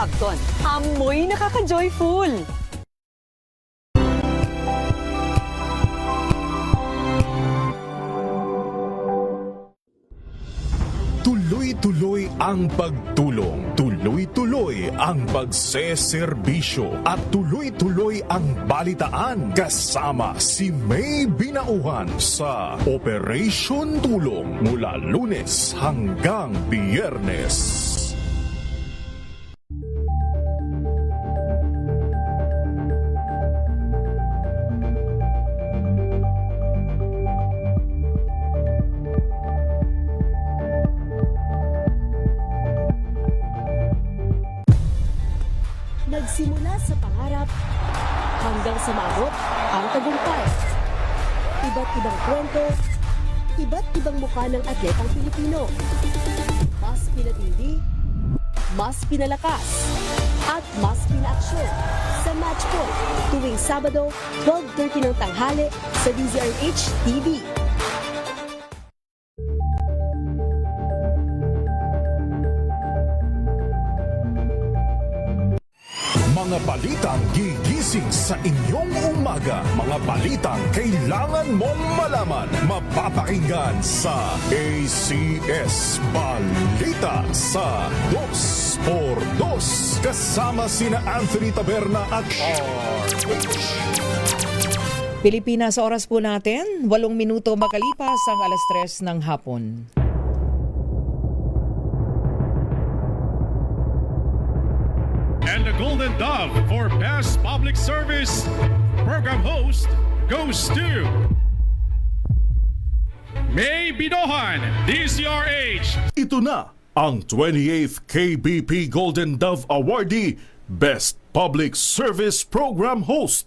Pagton, amoy nakaka-joyful. Tuloy-tuloy ang pagtulong, tuloy-tuloy ang pagseserbisyo at tuloy-tuloy ang balitaan kasama si May Binauhan sa Operation Tulong mula Lunes hanggang Biyernes. Nagsimula sa pangarap hanggang sa maabot ang tagumpay. Iba't ibang kwento, iba't ibang mukha ng atletang Pilipino. Mas pinatindi, mas pinalakas, at mas pinaaksyon sa Match Point tuwing Sabado, 12:30 ng tanghali sa DZRH TV. Mga balitang gigising sa inyong umaga. Mga balitang kailangan mong malaman. Mapapakinggan sa ACS Balita sa 2x2 kasama sina Anthony Taberna at RH. Pilipinas, oras po natin, 8 minuto makalipas ang 3:00 ng hapon. And the Golden Dove for Best Public Service Program Host goes to May Binohan, DZRH. Ito na ang 28th KBP Golden Dove Awardee Best Public Service Program Host,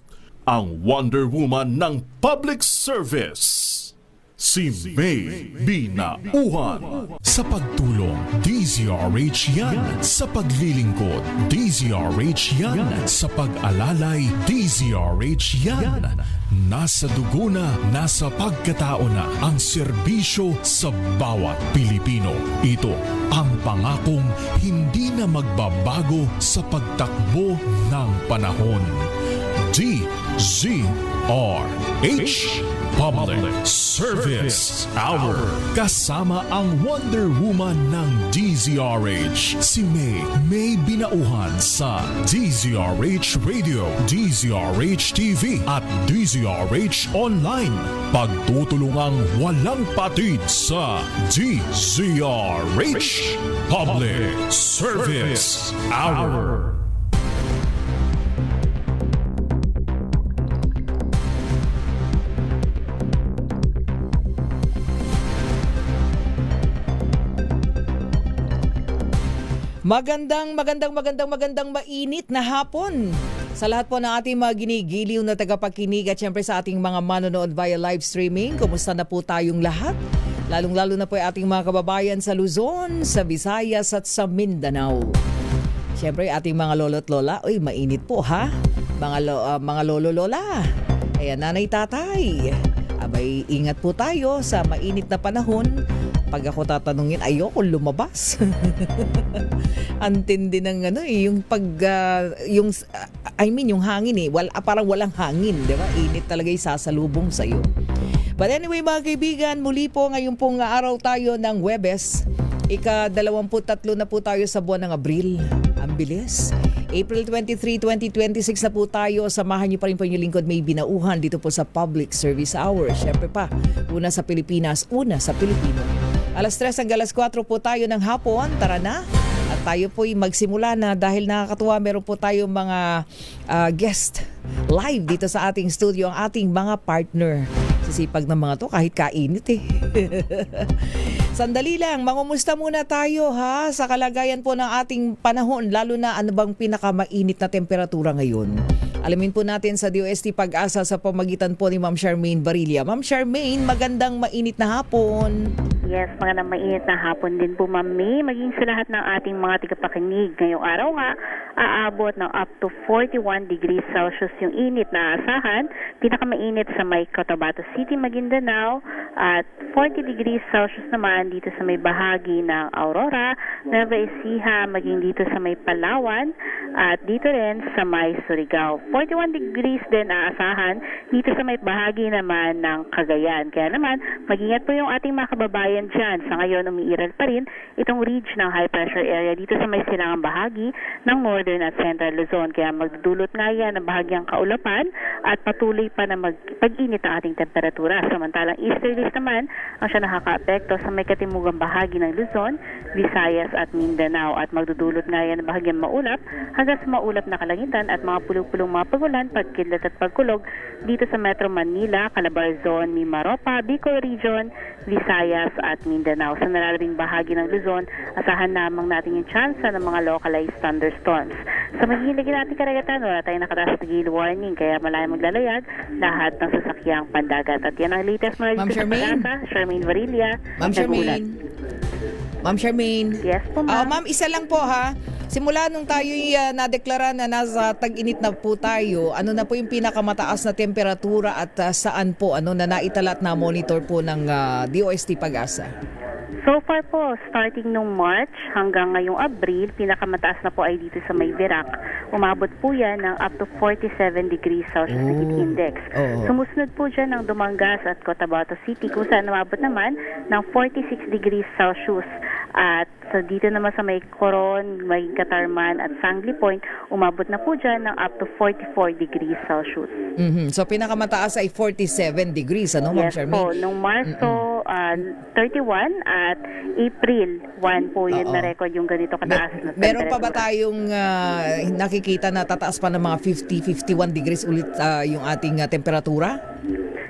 ang Wonder Woman ng Public Service. Si May Binauhan. Sa pagtulong, DZRH yan. Sa paglilingkod, DZRH yan. Sa pag-alalay, DZRH yan. Nasa dugo na, nasa pagkatao na ang serbisyo sa bawat Pilipino. Ito ang pangakong hindi na magbabago sa pagtakbo ng panahon. DZRH Public Service Hour. Kasama ang Wonder Woman ng DZRH, si May Binauhan sa DZRH Radio, DZRH TV at DZRH Online. Pagtutulungang walang patid sa DZRH Public Service Hour. Magandang mainit na hapon sa lahat po ng ating mga ginigiliw na tagapakinig at syempre sa ating mga manonood via live streaming. Kumusta na po tayong lahat? Lalong-lalo na po yung ating mga kababayan sa Luzon, sa Visayas at sa Mindanao. Syempre ating mga lolo't lola, uy mainit po ha? Mga lolo-lola, ayan nanay tatay, abay ingat po tayo sa mainit na panahon. Pag ako tatanungin, ayoko lumabas. Antindi ng yung yung hangin parang walang hangin, di ba? Init talaga yung sasalubong sa iyo. But anyway mga kaibigan, muli po ngayon pong araw tayo ng Huwebes. Ika-23 na po tayo sa buwan ng Abril. Ang bilis. April 23, 2026 na po tayo. Samahan niyo pa rin po yung lingkod May Binauhan dito po sa Public Service Hour. Siyempre pa, una sa Pilipinas, una sa Pilipino. 3:00 hanggang 4:00 po tayo ng hapon. Tara na. At tayo po'y magsimula na dahil nakakatuwa. Meron po tayo mga guest live dito sa ating studio. Ang ating mga partner. Sisipag ng mga to kahit kainit Sandali lang. Mangumusta muna tayo ha sa kalagayan po ng ating panahon. Lalo na ano bang pinakamainit na temperatura ngayon. Alamin po natin sa DOST Pag-asa sa pamagitan po ni Ma'am Charmaine Barilla. Ma'am Charmaine, magandang mainit na hapon. Yes, magandang mainit na hapon din po, Ma'am May. Maging sa lahat ng ating mga tagapakinig. Ngayong araw nga, aabot ng up to 41 degrees Celsius yung init na asahan. Pinakamainit sa may Cotabato City, Maguindanao. At 40 degrees Celsius naman dito sa may bahagi ng Aurora, Nueva Ecija, maging dito sa may Palawan. At dito rin sa may Surigao. 41 degrees din aasahan dito sa may bahagi naman ng Cagayan. Kaya naman, mag-ingat po yung ating mga kababayan dyan. Sa ngayon, umiiral pa rin itong ridge ng high pressure area dito sa may silangang bahagi ng Northern at Central Luzon. Kaya magdudulot nga yan ng bahagyang kaulapan at patuloy pa na pag-init ang ating temperatura. Samantalang easterlies naman ang siya nakaka-apekto sa may katimugang bahagi ng Luzon, Visayas at Mindanao. At magdudulot nga yan ng bahagyang maulap hanggang sa maulap na kalangitan at mga pulong-pulong mga pagulan, pagkidlat at pagkulog dito sa Metro Manila, Calabarzon, Mimaropa, Bicol Region, Visayas at Mindanao. Sa nalalabing bahagi ng Luzon, asahan lamang natin yung chance ng mga localized thunderstorms. Sa maghihiligin natin karagatan, wala tayong nakataas na gale warning, kaya malayang maglalayag lahat ng sasakyang pandagat. At yan ang latest mula Ma'am dito sa Charmaine. Pag-asa, Charmaine Varilla. Ma'am Charmaine. Ma'am Charmaine. Yes po, ma'am. Ma'am, isa lang po ha. Simula nung tayo nadeklara na nasa tag-init na po tayo, ano na po yung pinakamataas na temperatura at saan po na naitala at na-monitor po ng DOST Pag-asa? So far po, starting nung March hanggang ngayong Abril, pinakamataas na po ay dito sa may Virac. Umabot po yan ng up to 47 degrees Celsius na heat index. Sumusunod po dyan ng Dumangas at Cotabato City kung saan umabot naman ng 46 degrees Celsius. At so dito naman sa may Coron, may Catarman at Sangley Point, umabot na po dyan ng up to 44 degrees Celsius. So pinakamataas ay 47 degrees, Ma'am Yes Charmaine? po, nung Marso 31 at April 1 po yun na record yung ganito kataas na temperatura. Meron pa ba tayong nakikita na tataas pa ng mga 50-51 degrees ulit yung ating temperatura?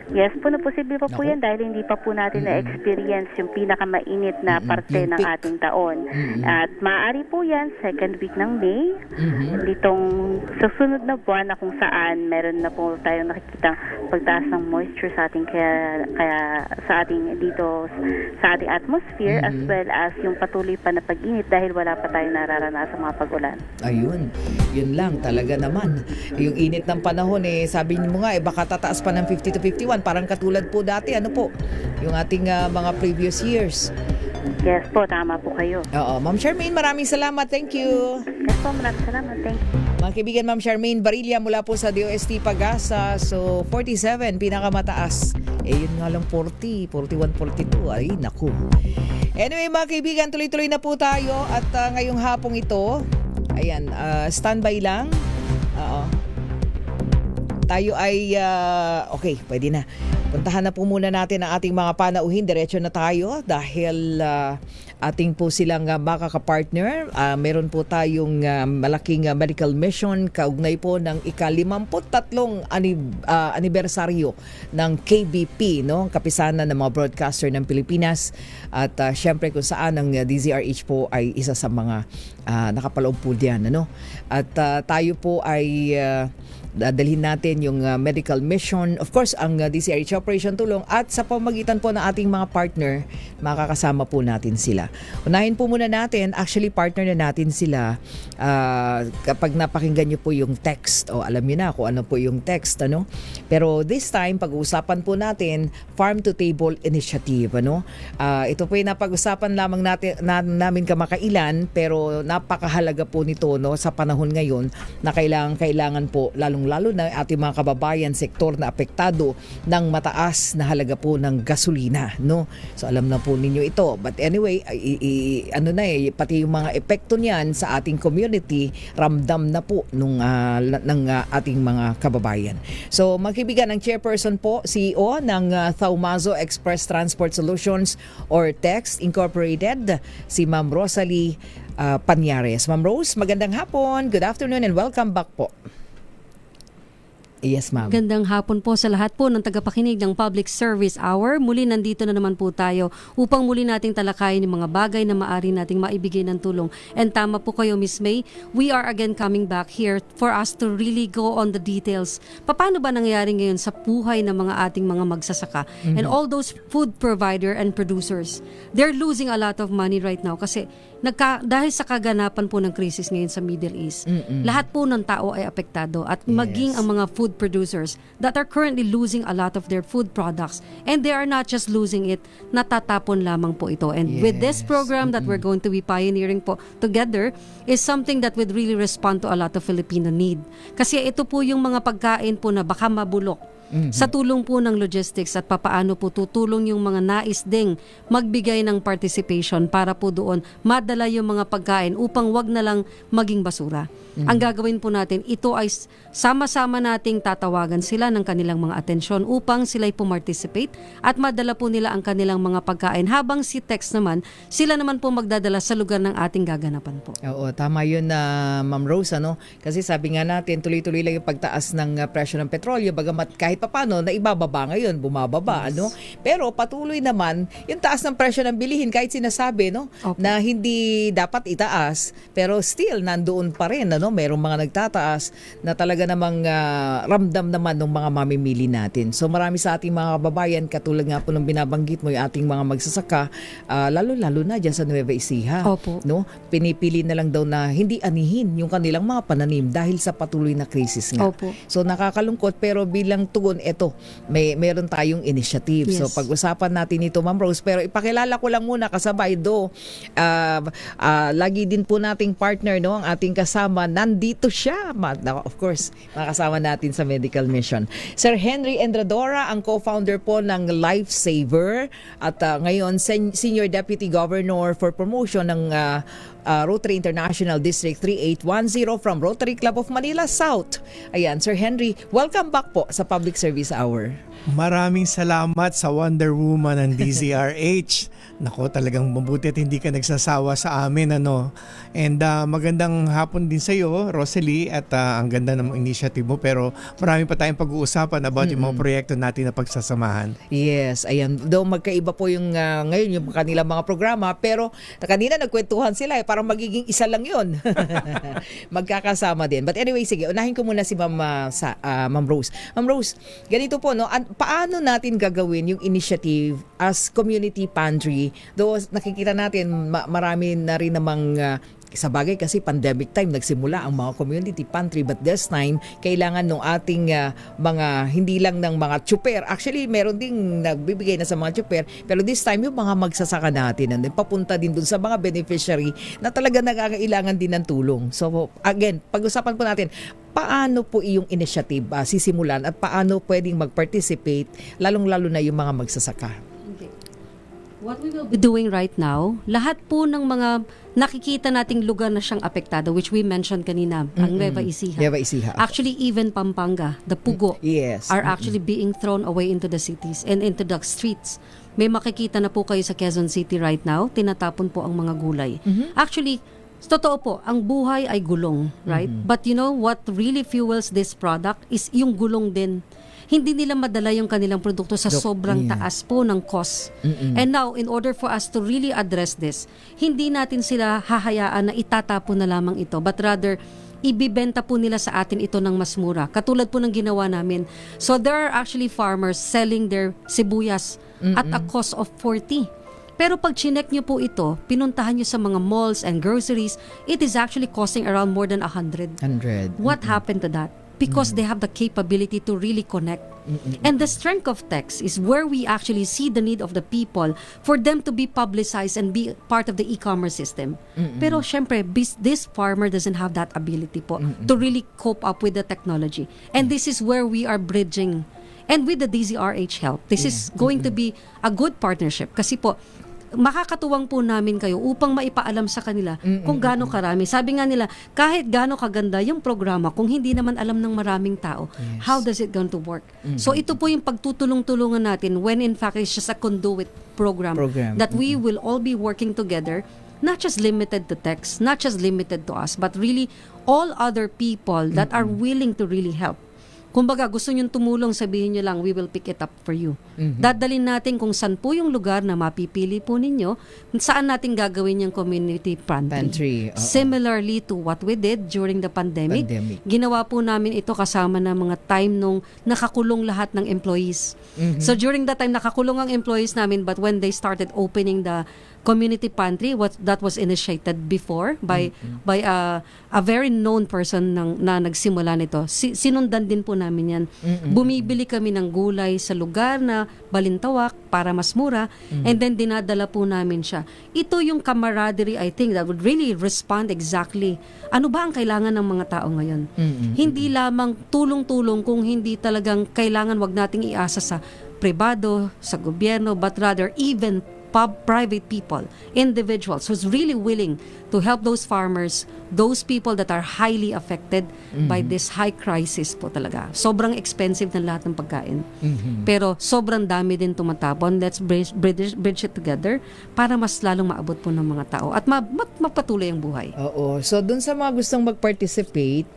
Yes po, na posible pa po Naku. yan dahil hindi pa po natin na-experience yung pinakamainit na parte yung ng peak. ating taon. At maaari po yan second week ng May, ditong susunod na buwan na kung saan meron na po tayong nakikitang pagtaas ng moisture sa ating kaya sa ating dito sa ating atmosphere as well as yung patuloy pa na pag-init dahil wala pa tayong nararanasan mga pag-ulan. Ayun, yun lang talaga naman. Yung init ng panahon sabi mo nga baka tataas pa ng 50 to 51, parang katulad po dati, yung ating mga previous years. Yes po, tama po kayo. Oo, Ma'am Charmaine, maraming salamat. Thank you. Yes po, maraming salamat. Thank you. Mga kaibigan, Ma'am Charmaine Barilla mula po sa DOST Pag-asa. So, 47, pinakamataas. Yun nga lang 40, 41, 42. Ay, naku. Anyway, mga kaibigan, tuloy-tuloy na po tayo. At ngayong hapong ito, ayan, standby lang. Oo. Tayo ay, okay, pwede na. Puntahan na po muna natin ang ating mga panauhin. Diretso na tayo dahil ating po silang makaka-partner. Meron po tayong malaking medical mission kaugnay po ng ika-53 anibersaryo ng KBP, kapisanan ng mga broadcaster ng Pilipinas. At syempre kung saan ang DZRH po ay isa sa mga nakapaloob po diyan. At tayo po ay dadalhin natin yung medical mission, of course ang DCRH Operation Tulong, at sa pamagitan po ng ating mga partner, makakasama po natin sila. Unahin po muna natin, actually partner na natin sila kapag napakinggan nyo po yung text, o alam nyo na kung ano po yung text, pero this time pag-uusapan po natin Farm to Table Initiative. Ito po yung napag-usapan lamang namin kamakailan, pero napakahalaga po nito sa panahon ngayon na kailangan po lalo na ating mga kababayan sektor na apektado ng mataas na halaga po ng gasolina, So alam na po ninyo ito. But anyway, pati yung mga epekto niyan sa ating community, ramdam na po ng ating mga kababayan. So magkaibigan, ang chairperson po, CEO ng Thaumazo Express Transport Solutions or TEX Incorporated, si Ma'am Rosalie Panyares. Ma'am Rose, magandang hapon, good afternoon and welcome back po. Yes, ma'am. Gandang hapon po sa lahat po ng tagapakinig ng Public Service Hour. Muli nandito na naman po tayo upang muli nating talakayin yung mga bagay na maaari nating maibigay ng tulong. And tama po kayo, Miss May, we are again coming back here for us to really go on the details. Paano ba nangyayari ngayon sa buhay ng mga ating mga magsasaka? And all those food provider and producers, they're losing a lot of money right now kasi dahil sa kaganapan po ng krisis ngayon sa Middle East, lahat po ng tao ay apektado at maging ang mga food producers that are currently losing a lot of their food products, and they are not just losing it, natatapon lamang po ito. And with this program that we're going to be pioneering po together is something that would really respond to a lot of Filipino need. Kasi ito po yung mga pagkain po na baka mabulok. Sa tulong po ng logistics at papaano po tutulong yung mga nais ding magbigay ng participation para po doon madala yung mga pagkain upang wag na lang maging basura. Ang gagawin po natin, ito ay sama-sama nating tatawagan sila ng kanilang mga atensyon upang sila'y pumarticipate at madala po nila ang kanilang mga pagkain habang si Tex naman, sila naman po magdadala sa lugar ng ating gaganapan po. Oo, tama yun na Ma'am Rose, ano? Kasi sabi nga natin, tuloy-tuloy lang yung pagtaas ng presyo ng petrolyo, bagamat kahit papano na ibababa ngayon, bumababa, ano? Pero patuloy naman yung taas ng presyo ng bilihin kahit sinasabi, no? Opo. Na hindi dapat itaas, pero still nandoon pa rin, ano? Merong mga nagtataas na talaga namang ramdam naman ng mga mamimili natin. So marami sa ating mga kababayan, katulad nga po ng binabanggit mo, yung ating mga magsasaka, lalo-lalo na dyan sa Nueva Ecija. Opo. No? Pinipili na lang daw na hindi anihin yung kanilang mga pananim dahil sa patuloy na krisis nga. Opo. So nakakalungkot, pero bilang tugon, eto, meron tayong initiative. Yes. So pag-usapan natin ito, Ma'am Rose, pero ipakilala ko lang muna kasabay lagi din po nating partner, no, ang ating kasama, nandito siya. Of course, makasama natin sa medical mission. Sir Henry Endradora, ang co-founder po ng Lifesaver at ngayon Senior Deputy Governor for Promotion ng Rotary International District 3810 from Rotary Club of Manila South. Ayan, Sir Henry, welcome back po sa Public Service Hour. Maraming salamat sa Wonder Woman ng DZRH. Nako, talagang mabuti at hindi ka nagsasawa sa amin, ano. And magandang hapon din sa iyo, Rosalie, at ang ganda ng initiative mo, pero marami pa tayong pag-uusapan about yung mga proyekto natin na pagsasamahan. Yes, ayan. Though magkaiba po yung ngayon yung kanilang mga programa, pero kanina nagkwentuhan sila, parang magiging isa lang yun. Magkakasama din. But anyway, sige, unahin ko muna si Ma'am Rose. Ma'am Rose, ganito po, no? Paano natin gagawin yung initiative as community pantry? Though nakikita natin marami na rin namang sa bagay kasi pandemic time nagsimula ang mga community pantry, but this time kailangan ng ating mga hindi lang ng mga tsuper. Actually meron ding nagbibigay na sa mga tsuper, pero this time yung mga magsasaka natin and papunta din dun sa mga beneficiary na talaga nangangailangan din ng tulong. So again, pag-usapan po natin paano po iyong initiative sisimulan at paano pwedeng mag-participate lalong-lalo na yung mga magsasaka. What we will be doing right now, lahat po ng mga nakikita nating lugar na siyang apektado, which we mentioned kanina, ang Nueva Ecija. Nueva Ecija. Actually, even Pampanga, the Pugo, Yes. are actually being thrown away into the cities and into the streets. May makikita na po kayo sa Quezon City right now, tinatapon po ang mga gulay. Actually, totoo po, ang buhay ay gulong, right? But you know what really fuels this product is yung gulong din. Hindi nila madala yung kanilang produkto sa sobrang taas po ng cost. And now, in order for us to really address this, hindi natin sila hahayaan na itatapon na lamang ito, but rather, ibibenta po nila sa atin ito ng mas mura. Katulad po ng ginawa namin. So, there are actually farmers selling their sibuyas at a cost of 40. Pero pag chinek nyo po ito, pinuntahan nyo sa mga malls and groceries, it is actually costing around more than 100. What happened to that? Because they have the capability to really connect. And the strength of text is where we actually see the need of the people for them to be publicized and be part of the e-commerce system. Pero syempre, this farmer doesn't have that ability po to really cope up with the technology. And this is where we are bridging. And with the DZRH help, this is going to be a good partnership. Kasi po, makakatuwang po namin kayo upang maipaalam sa kanila kung gaano karami. Sabi nga nila, kahit gaano kaganda yung programa, kung hindi naman alam ng maraming tao, how does it going to work? So ito po yung pagtutulong-tulungan natin when in fact it's just a conduit program. That we will all be working together, not just limited to text, not just limited to us, but really all other people that are willing to really help. Kumbaga, gusto nyong tumulong, sabihin nyo lang, we will pick it up for you. Dadalin natin kung saan po yung lugar na mapipili po ninyo, saan natin gagawin yung community pantry. Pantry, oo. Similarly to what we did during the pandemic, ginawa po namin ito kasama ng mga time nung nakakulong lahat ng employees. So during that time, nakakulong ang employees namin, but when they started opening the community pantry, that was initiated before by a very known person na nagsimula nito. Sinundan din po namin yan. Bumibili kami ng gulay sa lugar na balintawak para mas mura, and then dinadala po namin siya. Ito yung camaraderie, I think, that would really respond exactly. Ano ba ang kailangan ng mga tao ngayon? Hindi lamang tulong-tulong, kung hindi talagang kailangan, wag nating iasa sa pribado, sa gobyerno, but rather even private people, individuals who's really willing to help those farmers, those people that are highly affected by this high crisis po talaga. Sobrang expensive ng lahat ng pagkain. Pero sobrang dami din tumatapon. Let's bridge it together para mas lalong maabot po ng mga tao at magpatuloy ang buhay. Oo. So, dun sa mga gustong mag-participate,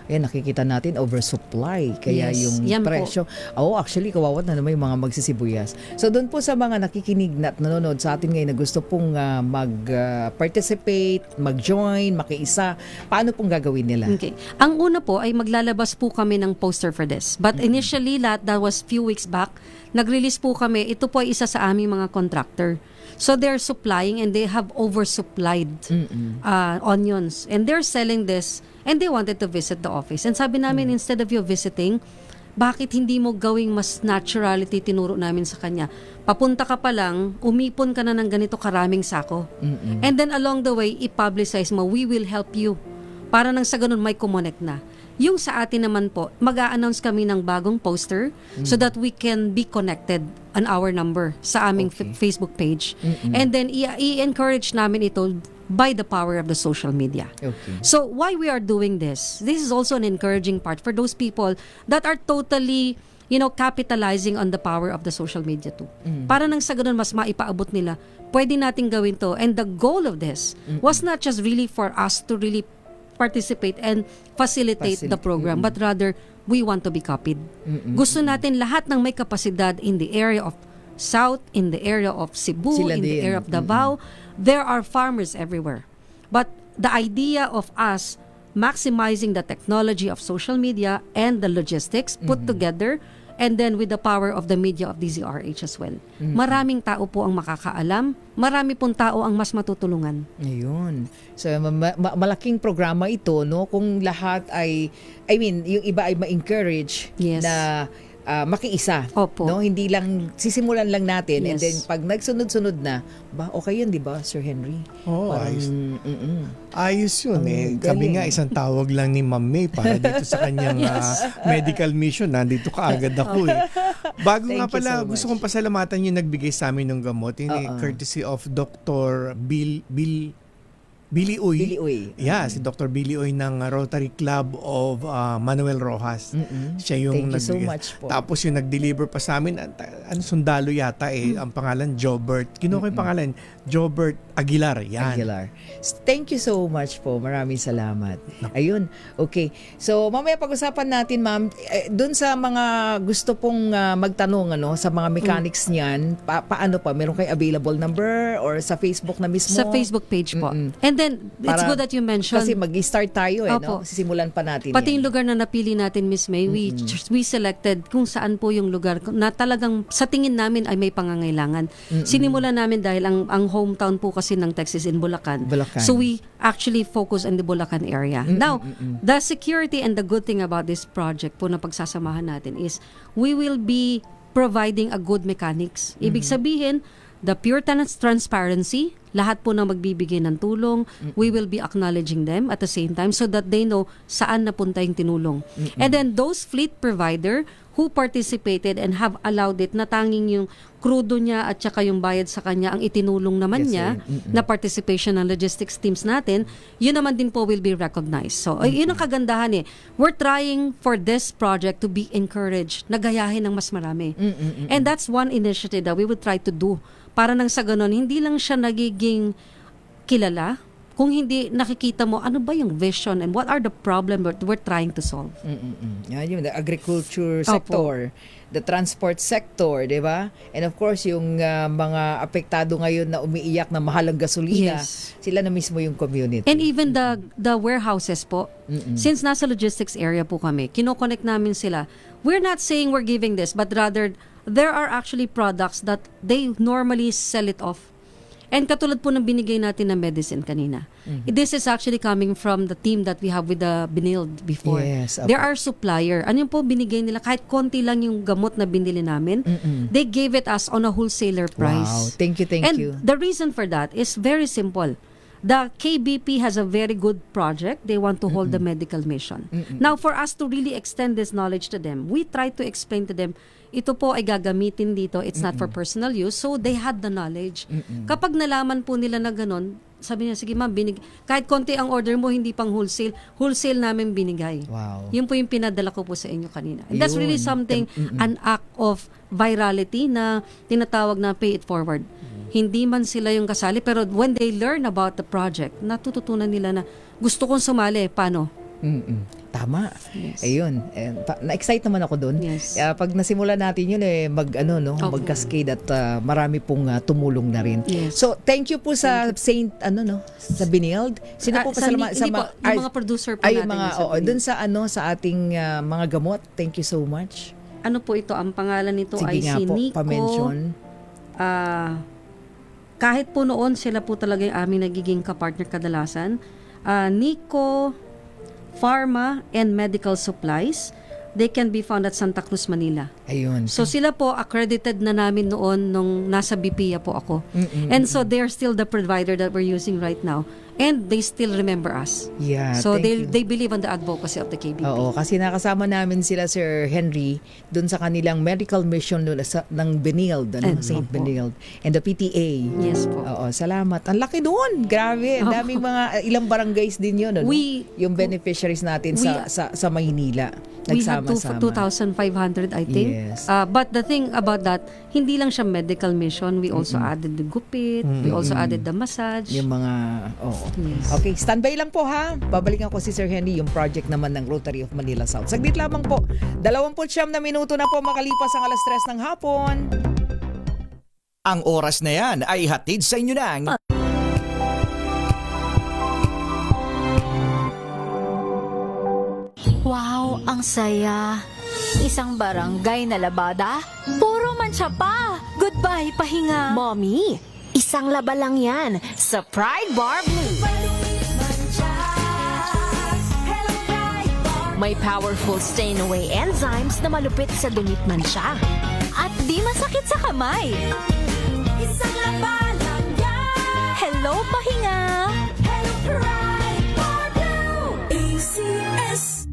ayan, nakikita natin, oversupply. Kaya Yes, yung yan po. presyo. Actually, kawawat na naman yung mga magsisibuyas. So, dun po sa mga nakikinig na at nanonood sa atin ngayon na gusto pong mag-participate, mag-join, makiisa, paano pong gagawin nila? Okay. Ang una po ay maglalabas po kami ng poster for this. But initially, that was few weeks back, nag-release po kami, ito po ay isa sa aming mga contractor. So they're supplying and they have oversupplied onions. And they're selling this and they wanted to visit the office. And sabi namin, instead of you visiting, bakit hindi mo gawing mas naturality, tinuro namin sa kanya. Papunta ka pa lang, umipon ka na ng ganito karaming sako. And then along the way, i-publicize mo, we will help you. Para nang sa ganun, may kumonek na. Yung sa atin naman po, mag-a-announce kami ng bagong poster so that we can be connected on our number sa aming Facebook page. And then i-encourage namin ito by the power of the social media. Okay. So why we are doing this is also an encouraging part for those people that are totally, capitalizing on the power of the social media too. Para nang sa ganun, mas maipaabot nila, pwede natin gawin to. And the goal of this was not just really for us to really participate and facilitate the program, but rather we want to be copied. Gusto natin lahat ng may kapasidad in the area of South, in the area of Cebu, in the area of Davao, there are farmers everywhere. But the idea of us maximizing the technology of social media and the logistics put together, and then with the power of the media of DZRH as well. Maraming tao po ang makakaalam, marami pong tao ang mas matutulungan. Ayun. So, malaking programa ito, no? Kung lahat yung iba ay ma-encourage na makiisa. Opo. No? Hindi lang, sisimulan lang natin, and Yes. then pag nagsunod-sunod na, okay yun, di ba, Sir Henry? Ayos. Ayos yun Ang Kami galing. nga, isang tawag lang ni Ma'am May para dito sa kanyang medical mission. Nandito kaagad ako Bago Thank nga you pala, so gusto much. kong pasalamatan yung nagbigay sa amin ng gamot. Courtesy of Dr. Billy Uy. Billy Uy. Yeah, si Dr. Billy Uy ng Rotary Club of Manuel Rojas. Siya yung Thank you so nagbigay. much po. Tapos yung nag-deliver pa sa amin, sundalo yata ang pangalan, Jobert. Kinuha ko yung pangalan, Jobert Aguilar. Yan. Aguilar. Thank you so much po. Maraming salamat. Ayun. Okay. So, mamaya pag-usapan natin, ma'am, dun sa mga gusto pong magtanong, sa mga mechanics niyan, paano pa? Meron kayo available number or sa Facebook na mismo? Sa Facebook page po. And then, it's good that you mentioned. Kasi mag-start tayo Opo. Sisimulan pa natin Pati yan. yung lugar na napili natin, Miss May, we selected kung saan po yung lugar na talagang sa tingin namin ay may pangangailangan. Sinimulan namin dahil ang hometown po kasi ng Texas in Bulacan. Bulacan. So we actually focus on the Bulacan area. Now, the security and the good thing about this project po na pagsasamahan natin is we will be providing a good mechanics. Ibig sabihin, the pure transparency, lahat po na magbibigay ng tulong, we will be acknowledging them at the same time so that they know saan napunta yung tinulong. And then those fleet provider who participated and have allowed it na tanging yung krudo niya at saka yung bayad sa kanya ang itinulong naman niya na participation ng logistics teams natin, yun naman din po will be recognized. So, yun ang kagandahan We're trying for this project to be encouraged na gayahin ng mas marami. And that's one initiative that we would try to do para nang sa ganon, hindi lang siya nagiging kilala, kung hindi nakikita mo ano ba yung vision and what are the problem that we're trying to solve. Yan yung the agriculture Opo. sector, the transport sector, di ba? And of course, yung mga apektado ngayon na umiiyak na mahal ang gasolina, Yes. sila na mismo yung community. And even the warehouses po, since nasa logistics area po kami, kinoconnect namin sila. We're not saying we're giving this, but rather there are actually products that they normally sell it off. And katulad po ng binigay natin na medicine kanina. This is actually coming from the team that we have with the Binild before. Yes, okay. There are supplier. Ano yung po binigay nila? Kahit konti lang yung gamot na binili namin, they gave it us on a wholesaler price. Wow. Thank you, thank and you. the reason for that is very simple. The KBP has a very good project. They want to hold the medical mission. Now, for us to really extend this knowledge to them, we try to explain to them, ito po ay gagamitin dito. It's not for personal use. So, they had the knowledge. Kapag nalaman po nila na ganun, sabi niya, sige ma'am, kahit konti ang order mo, hindi pang wholesale namin binigay. Wow. Yun po yung pinadala ko po sa inyo kanina. And that's really Yun. something, an act of virality na tinatawag na pay it forward. Hindi man sila yung kasali, pero when they learn about the project, natututunan nila na gusto kong sumali, paano? Tama. Yes. Ayun. Na-excite naman ako doon. Yes. Pag nasimula natin yun, Opo. mag-cascade at marami pong tumulong na rin. Yes. So, thank you po sa sa Binild. Sino po Sa pasalamat hindi po, yung mga producer po ay, natin. mga, yung sa Binild. dun sa ating mga gamot. Thank you so much. Ano po ito? Ang pangalan nito Sige ay nga si po, Nico. pa-mention. Kahit po noon, sila po talaga yung aming nagiging kapartner kadalasan. Nico Pharma and Medical Supplies. They can be found at Santa Cruz, Manila. Ayun. So sila po accredited na namin noon nung nasa BPIA po ako. And so they're still the provider that we're using right now. And they still remember us. Yeah, So thank you. they believe on the advocacy of the KBP. Oo, kasi nakasama namin sila Sir Henry dun sa kanilang medical mission dun ng Binild, St. Binild, and the PTA. Yes po. Oo, salamat. Ang laki doon. Grabe. Ang daming ilang barangays din yun. Ano? Yung beneficiaries natin sa Maynila. We have Nagsama-sama. 2,500, I think. Yes. But the thing about that, hindi lang siya medical mission. We also added the gupit. We also added the massage. Yung mga, Yes. Okay, standby lang po ha. Babalikan ko si Sir Henry, yung project naman ng Rotary of Manila South. Saglit lamang po. 29 na minuto na po makalipas ang 3:00 ng hapon. Ang oras na yan ay hatid sa inyo ng Wow, ang saya. Isang barangay na labada, puro mancha pa. Goodbye, pahinga. Mommy, isang laba lang yan sa Pride Bar Blue. May powerful stain-away enzymes na malupit sa dumit mansya. At di masakit sa kamay. Isang laba lang yan. Hello, pahinga. Hello, Pride Bar Blue. ACS.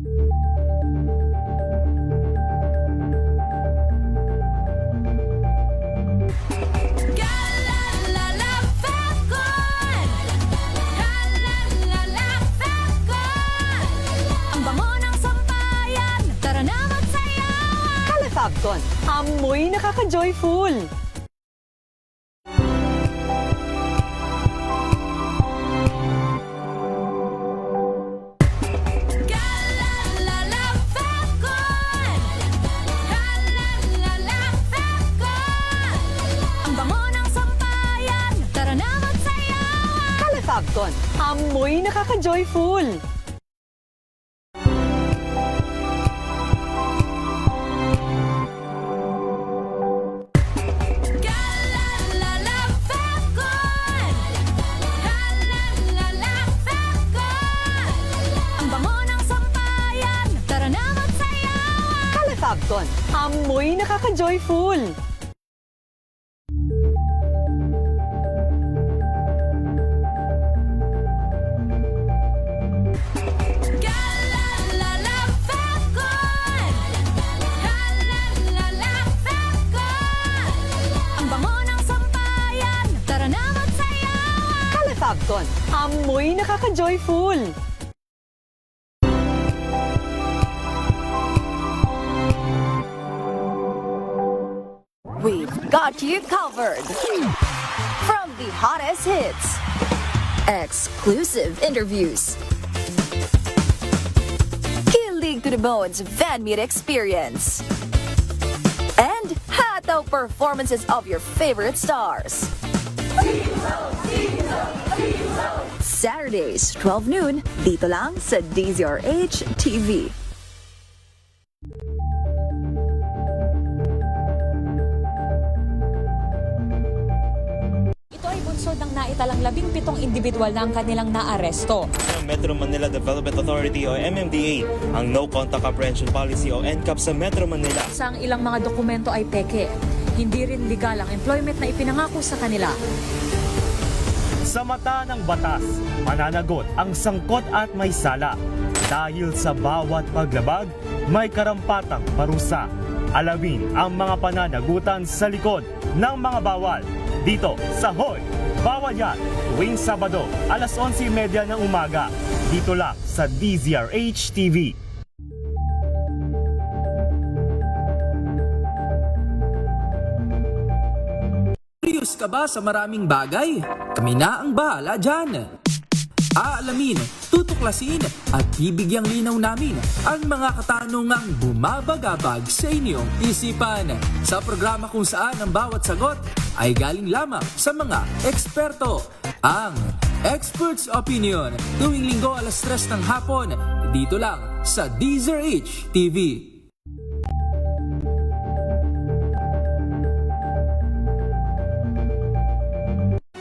Califabcon, amoy nakaka-joyful. Califabcon, amoy nakaka-joyful. Califabcon, amoy nakaka-joyful. Califabcon, amoy nakaka-joyful. We've got you covered. From the hottest hits exclusive interviews, kilig to the bones fan meet experience, and hataw performances of your favorite stars. Saturdays, 12 noon, dito lang sa DZRH TV. Ito ay bunsod ng naitalang 17 individual na ang kanilang naaresto. Ng Metro Manila Development Authority o MMDA ang No Contact Apprehension Policy o NCAP sa Metro Manila. Sa ang ilang mga dokumento ay peke. Hindi rin legal ang employment na ipinangako sa kanila. Sa mata ng batas, mananagot ang sangkot at may sala. Dahil sa bawat paglabag, may karampatang parusa. Alamin ang mga pananagutan sa likod ng mga bawal. Dito sa Hoy! Bawal Yan! Tuwing Sabado, alas 11:30 ng umaga. Dito lang sa DZRH TV. Curious ka ba sa maraming bagay? Kami na ang bahala dyan. Aalamin, tutuklasin at bibigyang linaw namin ang mga katanungang bumabagabag sa inyong isipan. Sa programa kung saan ang bawat sagot ay galing lamang sa mga eksperto. Ang Expert's Opinion, tuwing linggo alas 3 ng hapon, dito lang sa DZRH TV.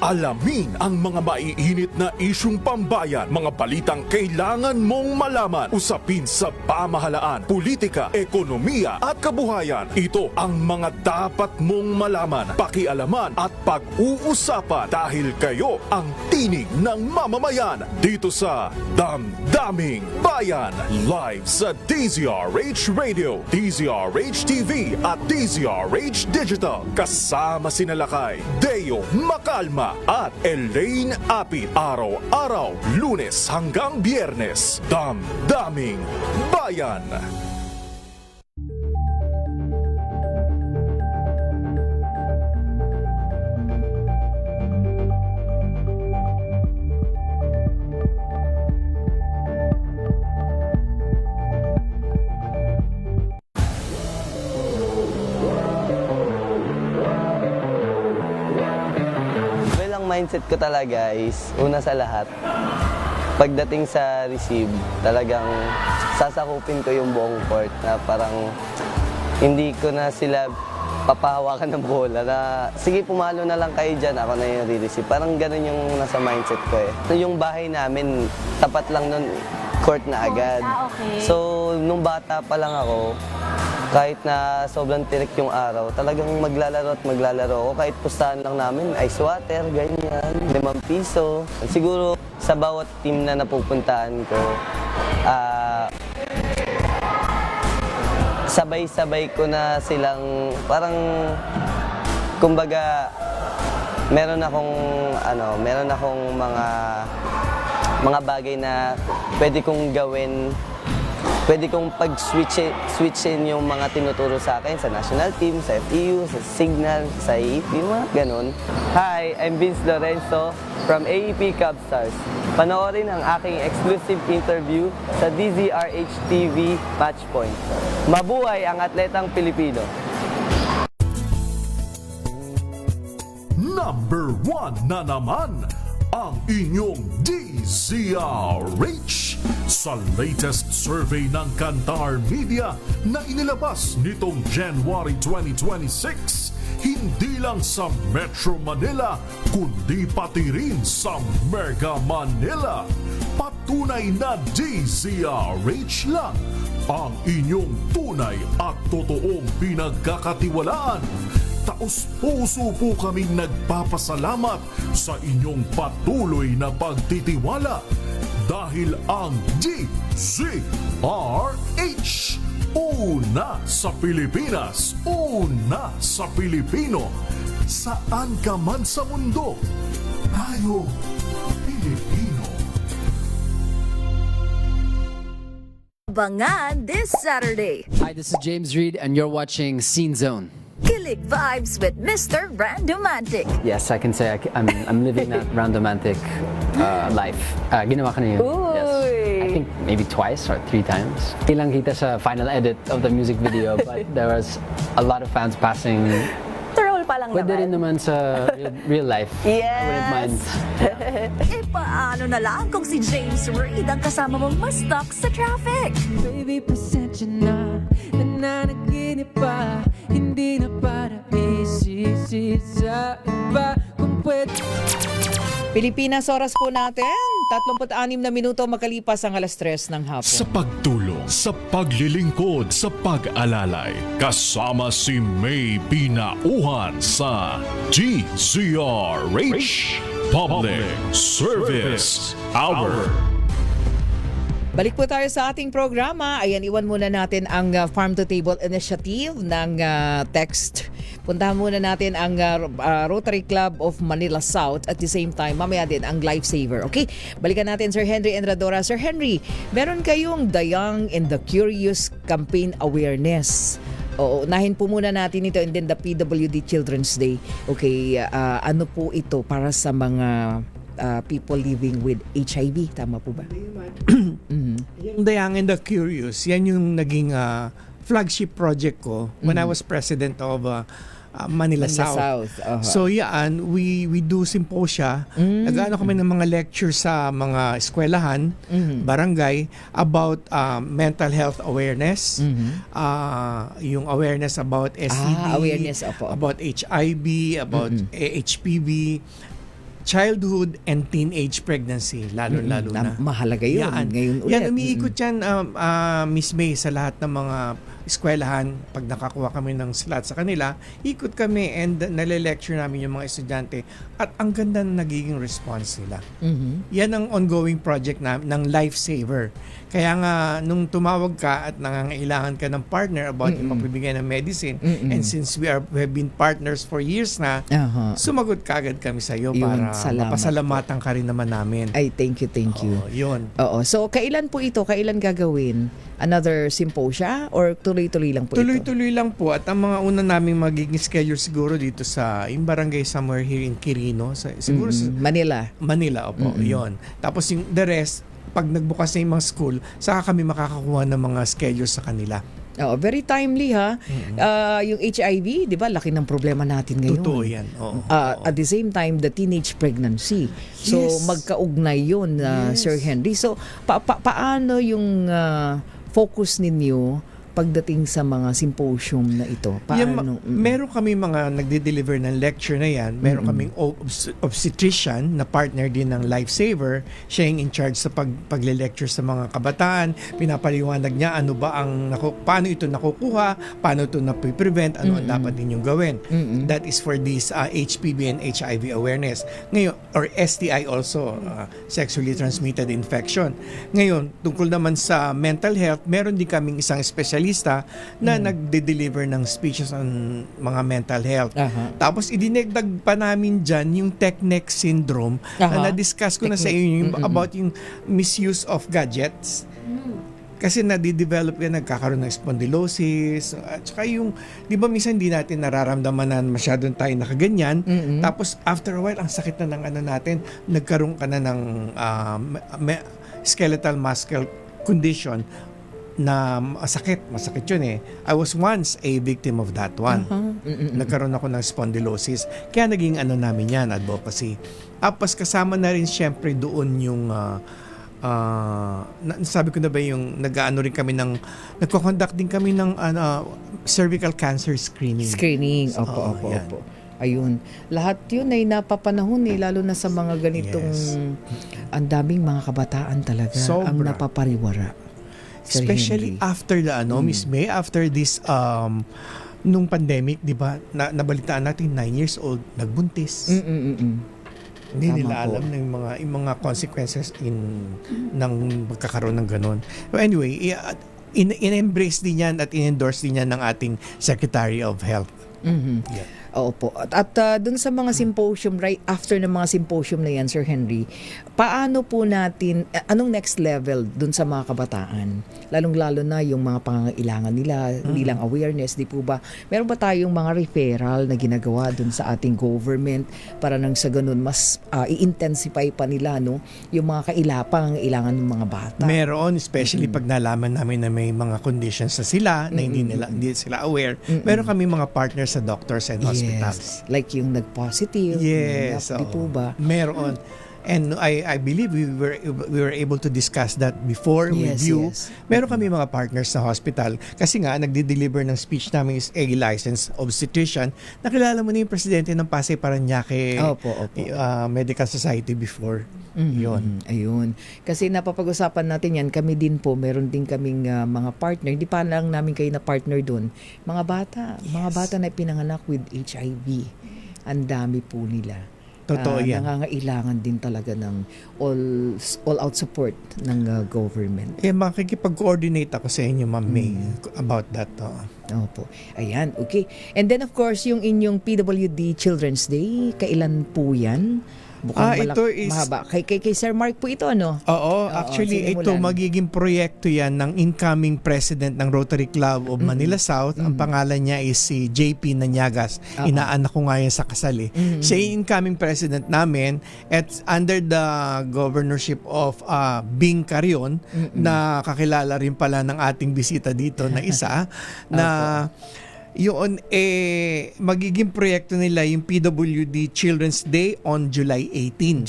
Alamin ang mga maiinit na isyung pambayan, mga balitang kailangan mong malaman, usapin sa pamahalaan, politika, ekonomiya at kabuhayan. Ito ang mga dapat mong malaman, pakialaman at pag-uusapan dahil kayo ang tinig ng mamamayan dito sa Damdaming Bayan. Live sa DZRH Radio, DZRH TV at DZRH Digital. Kasama sina Lakay, Deo Macalma at Elaine Apit. Araw-araw, Lunes hanggang Biyernes. Damdaming Bayan. Mindset ko talaga is, una sa lahat, pagdating sa receive, talagang sasakupin ko yung buong court na parang hindi ko na sila papahawakan ng bola na sige pumalo na lang kayo dyan, ako na yung re-receive. Parang ganun yung nasa mindset ko eh. Yung bahay namin, tapat lang nun, court na agad. Okay. So, nung bata pa lang ako, kahit na sobrang tirik yung araw, talagang maglalaro at maglalaro ako. Kahit pustahan lang namin, ice water, ganyan, 5 piso. Siguro sa bawat team na napupuntahan ko, sabay-sabay ko na silang, parang, kumbaga, meron akong mga bagay na pwede kong gawin. Pwede kong pag-switchin yung mga tinuturo sa akin sa national team, sa FEU, sa Signal, sa AEP, mga ganun. Hi, I'm Vince Lorenzo from AEP Cubstars. Panoorin ang aking exclusive interview sa DZRH TV Matchpoint. Mabuhay ang atletang Pilipino! Number 1 na naman ang inyong DZRH sa latest survey ng Kantar Media na inilabas nitong January 2026. Hindi lang sa Metro Manila, kundi pati rin sa Mega Manila. Patunay na DZRH lang ang inyong tunay at totoong pinagkakatiwalaan. Taos-puso po kaming nagpapasalamat sa inyong patuloy na pagtitiwala dahil ang DZRH, una sa Pilipinas, una sa Pilipino, saan ka man sa mundo, tayo Pilipino. Abangan this Saturday. Hi, this is James Reid and you're watching Scene Zone. Kilig vibes with Mr. Randomantic. Yes, I can say I'm living that Randomantic life. Ginawa ko na yun. Yes. I think maybe twice or 3 times. Ilang kita sa final edit of the music video, but there was a lot of fans passing. Troll pa lang Pwede naman. rin naman sa real life. Yes. I wouldn't mind. E paano na lang kung si James Reid ang kasama mong mas stuck sa traffic? Baby, pasensya na, nananaginip pa, hindi na para isisi sa iba kung pwede. Pilipinas, oras po natin. 36 na minuto makalipas ang 3:00 ng hapon. Sa pagtulong, sa paglilingkod, sa pag-alalay, kasama si May Pinauhan sa DZRH Public Service Hour. Balik po tayo sa ating programa. Ayan, iwan muna natin ang Farm to Table Initiative ng text. Puntahan muna natin ang Rotary Club of Manila South at the same time, mamaya din ang Lifesaver. Okay? Balikan natin Sir Henry Enradora. Sir Henry, meron kayong The Young and the Curious Campaign Awareness. Oo, unahin po muna natin ito and then the PWD Children's Day. Okay, ano po ito para sa mga people living with HIV? Tama po ba? Yung The Young and the Curious, yan yung naging flagship project ko when I was president of Manila South. Uh-huh. So yan, we do symposia. Nag-ano kami ng mga lectures sa mga eskwelahan, barangay, about mental health awareness, yung awareness about STD, awareness, about HIV, about HPV, childhood and teenage pregnancy, lalo-lalo na. Mahalaga yun. Ngayon ulit. Yan, umiikot yan, Miss May, sa lahat ng mga eskwelahan. Pag nakakuha kami ng slot sa kanila, ikot kami and nale-lecture namin yung mga estudyante. At ang ganda na nagiging response nila. Yan ang ongoing project ng Lifesaver. Kaya nga, nung tumawag ka at nangangailangan ka ng partner about yung magbibigay ng medicine, and since we have been partners for years na, sumagot kagad kami sa iyo para mapasalamatan ka rin naman namin. Ay, thank you. Yun. Oo. So, kailan po ito? Kailan gagawin? Another symposia? Or tuloy-tuloy lang po ito? Tuloy-tuloy lang po. At ang mga una naming magiging schedule siguro dito sa yung barangay somewhere here in Quirino. Siguro sa Manila, opo. Yun. Tapos yung the rest, pag nagbukas na yung mga school, saka kami makakakuha ng mga schedule sa kanila. Oh, very timely ha. Yung HIV, 'di ba? Laki ng problema natin ngayon. Totoo 'yan. Oo. At the same time, the teenage pregnancy. So magkaugnay 'yun, Sir Henry. So paano yung focus ninyo pagdating sa mga symposium na ito? Paano? Meron kami mga nagde-deliver ng lecture na yan. Meron kaming obstetrician na partner din ng Lifesaver. Siya yung in charge sa pagle-lecture sa mga kabataan. Pinapaliwanag niya ano ba paano ito nakukuha, paano ito na-prevent, ano ang dapat ninyong gawin. That is for this HPV and HIV awareness. Ngayon, or STI also, sexually transmitted infection. Ngayon, tungkol naman sa mental health, meron din kaming isang specialista na nagde-deliver ng speeches on mga mental health. Tapos idinagdag pa namin dyan yung tech-neck syndrome na na-discuss ko na sa inyo about yung misuse of gadgets. Kasi nadidevelop yan, nagkakaroon ng spondylosis. At saka yung, di ba minsan hindi natin nararamdaman na masyadong tayo nakaganyan. Tapos after a while, ang sakit na ng natin, nagkaroon ka na ng skeletal muscle condition na masakit yun eh. I was once a victim of that one. Nagkaroon ako ng spondylosis. Kaya naging namin yan, advocacy. Tapos kasama na rin syempre doon yung sabi ko na ba yung nag-aano rin kami nagko-conduct din kami ng cervical cancer screening. Opo. Ayun. Lahat yun ay napapanahon lalo na sa mga ganitong ang daming mga kabataan talaga ang napapariwara. Especially after the Miss May, after this nung pandemic, 'di ba? Nabalitaan natin 9 years old nagbuntis. Hindi nila alam ng mga consequences ng pagkakaroon ng ganon. So anyway, in-embrace din yan at in-endorse din yan ng ating Secretary of Health. Opo. At dun sa mga symposium, right after ng mga symposium na yan, Sir Henry, paano po natin, anong next level dun sa mga kabataan? Lalong-lalo na yung mga pangangailangan nila, hindi lang awareness, di po ba? Meron ba tayong mga referral na ginagawa dun sa ating government para nang sa ganun mas i-intensify pa nila, no, yung mga pangangailangan ng mga bata? Meron, especially pag nalaman namin na may mga conditions na sila na hindi sila aware. Meron kami mga partners sa doctors and hospitals. Yes, like yung nag-positive. Yes, di po ba? Meron. And I believe we were able to discuss that before with you. Yes. Meron kami mga partners sa hospital kasi nga nagde-deliver ng speech namin is a licensed obstetrician. Nakilala mo na yung presidente ng Pasay Paranaque Medical Society before. Yun. Ayun. Kasi napapag-usapan natin yan, kami din po, meron din kaming mga partner. Hindi pa lang namin kayo na partner doon. Mga bata na pinanganak with HIV. Ang dami po nila. Totoo yan. Nangangailangan din talaga ng all-out support ng government. Makikipag-coordinate ako sa inyo, Ma'am May, about that. Opo. Ayan, okay. And then of course, yung inyong PWD Children's Day, kailan po yan? Ito is mahaba. Kay Sir Mark po ito, ano? Oo, actually ito magiging proyekto yan ng incoming president ng Rotary Club of Manila South. Ang pangalan niya is si JP Nanyagas. Inaanak ko nga yan sa kasal eh. Siya yung incoming president namin at under the governorship of Bing Carion na kakilala rin pala ng ating bisita dito na isa na yun magiging proyekto nila yung PWD Children's Day on July 18.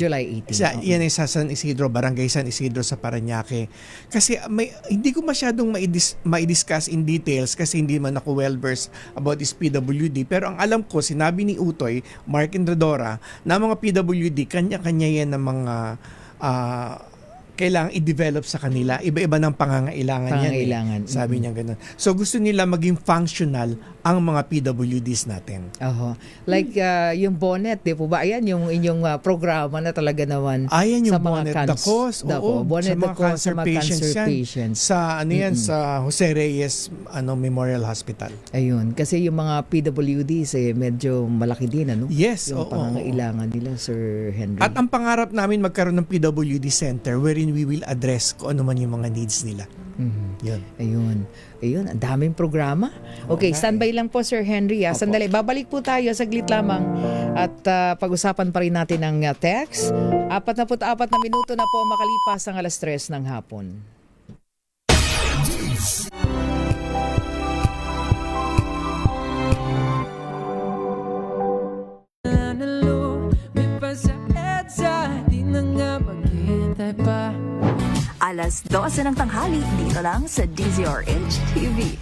Yan ay sa San Isidro, Barangay San Isidro sa Parañaque. Kasi hindi ko masyadong mai-discuss in details kasi hindi man ako well-versed about this PWD. Pero ang alam ko, sinabi ni Utoy, Mark Indradora, na mga PWD, kanya-kanya yan ng mga kailangang i-develop sa kanila. Iba-iba ng pangangailangan yan. Sabi niya ganun. So gusto nila maging functional ang mga PWDs natin. Like yung bonnet, di po ba? Ayan yung inyong programa na talaga naman ayan yung sa mga bonnet the cause. Bonnet the cause sa mga cancer patients. Sa sa Jose Reyes Memorial Hospital. Ayun. Kasi yung mga PWDs medyo malaki din, ano? Yes. Yung pangangailangan nila, Sir Henry. At ang pangarap namin magkaroon ng PWD Center wherein we will address kung ano man yung mga needs nila. Ayun, ang daming programa. Okay, standby lang po, Sir Henry. Sandali, babalik po tayo saglit lamang at pag-usapan pa rin natin ang text. 44 na minuto na po makalipas ang 3:00 ng hapon. Di na nga maghintay pa. 12 ng tanghali, dito lang sa DZRH TV.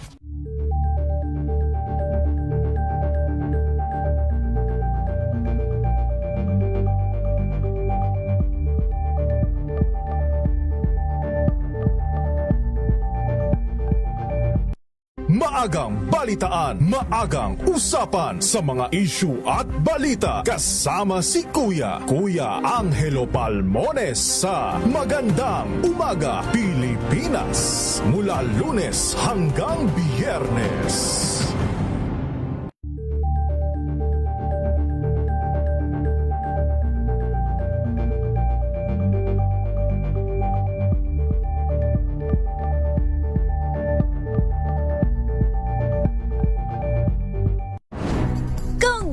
Maagang balitaan, maagang usapan sa mga issue at balita. Kasama si Kuya Angelo Palmones sa Magandang Umaga Pilipinas. Mula Lunes hanggang Biyernes.